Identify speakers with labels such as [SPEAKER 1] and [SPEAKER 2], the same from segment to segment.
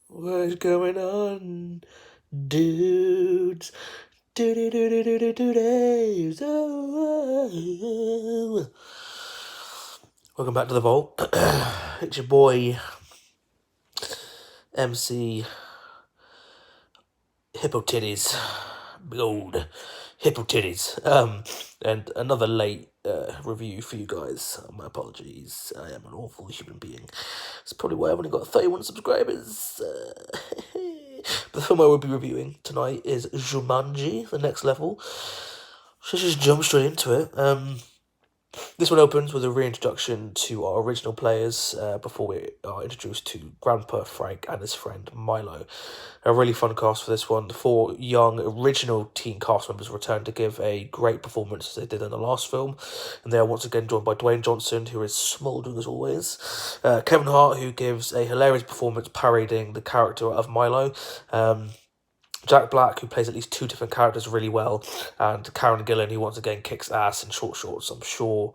[SPEAKER 1] What's going on, dudes? Dudes. Oh. Welcome back to the vault. It's your boy, MC Hippo Titties. Big old Hippo Titties. And another late review for you guys. My apologies. I am an awful human being. It's probably why I've only got 31 subscribers. But the film I will be reviewing tonight is Jumanji, The Next Level. So let's just jump straight into it. This one opens with a reintroduction to our original players before we are introduced to Grandpa Frank and his friend Milo. A really fun cast for this one. The four young original teen cast members return to give a great performance as they did in the last film, and they are once again joined by Dwayne Johnson, who is smouldering as always, Kevin Hart, who gives a hilarious performance parodying the character of Milo, Jack Black, who plays at least two different characters really well, and Karen Gillan, who once again kicks ass in short shorts. I'm sure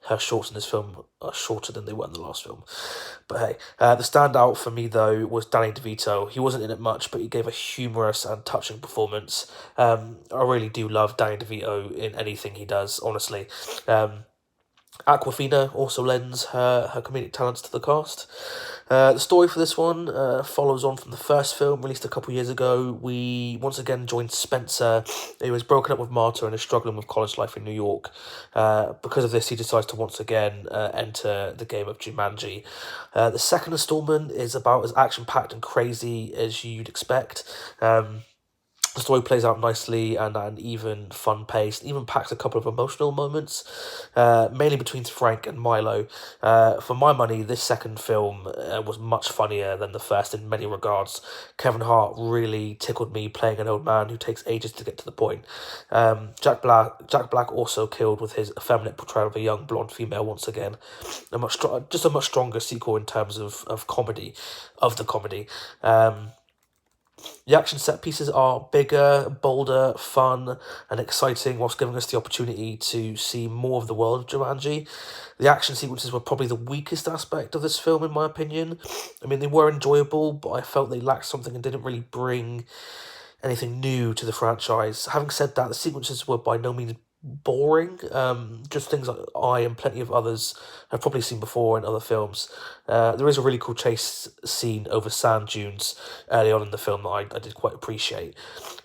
[SPEAKER 1] her shorts in this film are shorter than they were in the last film. But hey, the standout for me, though, was Danny DeVito. He wasn't in it much, but he gave a humorous and touching performance. I really do love Danny DeVito in anything he does, honestly. Aquafina also lends her comedic talents to the cast. The story for this one follows on from the first film, released a couple years ago. We once again joined Spencer, who has broken up with Marta and is struggling with college life in New York. Because of this, he decides to once again enter the game of Jumanji. The second installment is about as action-packed and crazy as you'd expect. The story plays out nicely and even fun paced, even packs a couple of emotional moments, mainly between Frank and Milo. For my money, this second film was much funnier than the first in many regards. Kevin Hart really tickled me playing an old man who takes ages to get to the point. Jack Black also killed with his effeminate portrayal of a young blonde female once again. Just a much stronger sequel in terms of comedy, of the comedy. The action set pieces are bigger, bolder, fun, and exciting, whilst giving us the opportunity to see more of the world of Jumanji. The action sequences were probably the weakest aspect of this film, in my opinion. I mean, they were enjoyable, but I felt they lacked something and didn't really bring anything new to the franchise. Having said that, the sequences were by no means boring. Just things that I and plenty of others have probably seen before in other films. There is a really cool chase scene over sand dunes early on in the film that I did quite appreciate.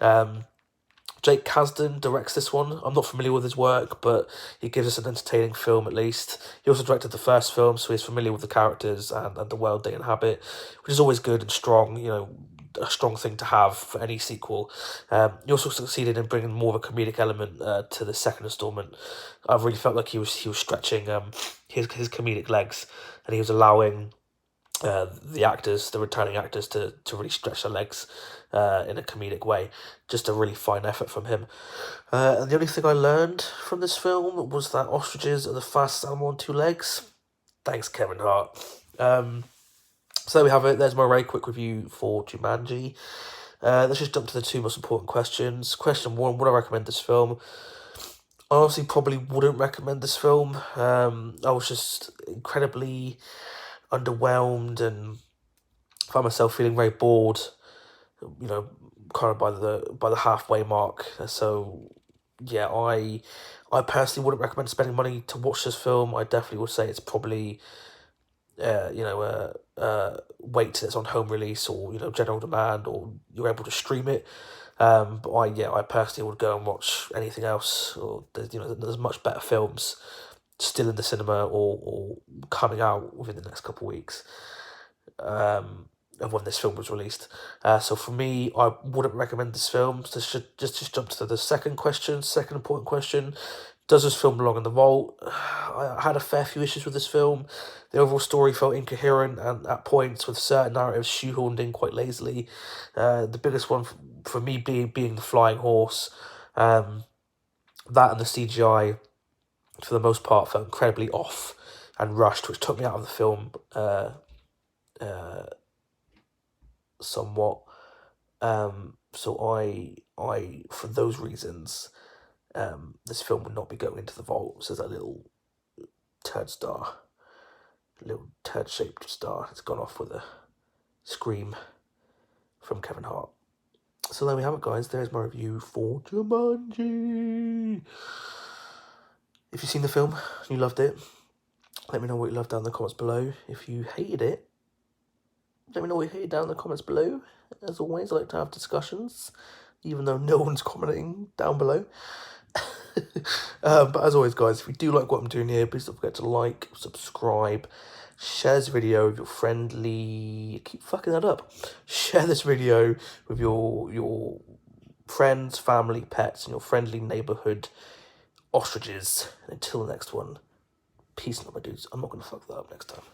[SPEAKER 1] Jake Kasdan directs this one. I'm not familiar with his work, but he gives us an entertaining film at least. He also directed the first film, so he's familiar with the characters and the world they inhabit, which is always good and strong, a strong thing to have for any sequel. He also succeeded in bringing more of a comedic element to the second installment. I really felt like he was stretching his comedic legs, and he was allowing the returning actors, to really stretch their legs in a comedic way. Just a really fine effort from him. And the only thing I learned from this film was that ostriches are the fastest animal on two legs. Thanks, Kevin Hart. So there we have it. There's my very quick review for Jumanji. Let's just jump to the two most important questions. Question one, would I recommend this film? I honestly probably wouldn't recommend this film. I was just incredibly underwhelmed and found myself feeling very bored, kind of by the halfway mark. So yeah, I personally wouldn't recommend spending money to watch this film. I definitely would say it's probably wait till it's on home release or general demand or you're able to stream it. But I personally would go and watch anything else. Or there's much better films still in the cinema or coming out within the next couple of weeks. Of when this film was released. So for me, I wouldn't recommend this film. So just jump to the second important question. Does this film belong in the vault? I had a fair few issues with this film. The overall story felt incoherent and at points with certain narratives shoehorned in quite lazily. The biggest one for me being the flying horse. That and the CGI, for the most part, felt incredibly off and rushed, which took me out of the film somewhat. So I for those reasons, this film would not be going into the vault. So that little turd shaped star. It's gone off with a scream. from Kevin Hart. So there we have it, guys. There's my review for Jumanji. If you've seen the film and you loved it, let me know what you loved down in the comments below. If you hated it, let me know what you hated down in the comments below. As always, I like to have discussions, even though no one's commenting down below. But as always, guys, if you do like what I'm doing here, please don't forget to like, subscribe, share this video with your friendly... I keep fucking that up. Share this video with your friends, family, pets, and your friendly neighbourhood ostriches. And until the next one, peace and love, my dudes. I'm not going to fuck that up next time.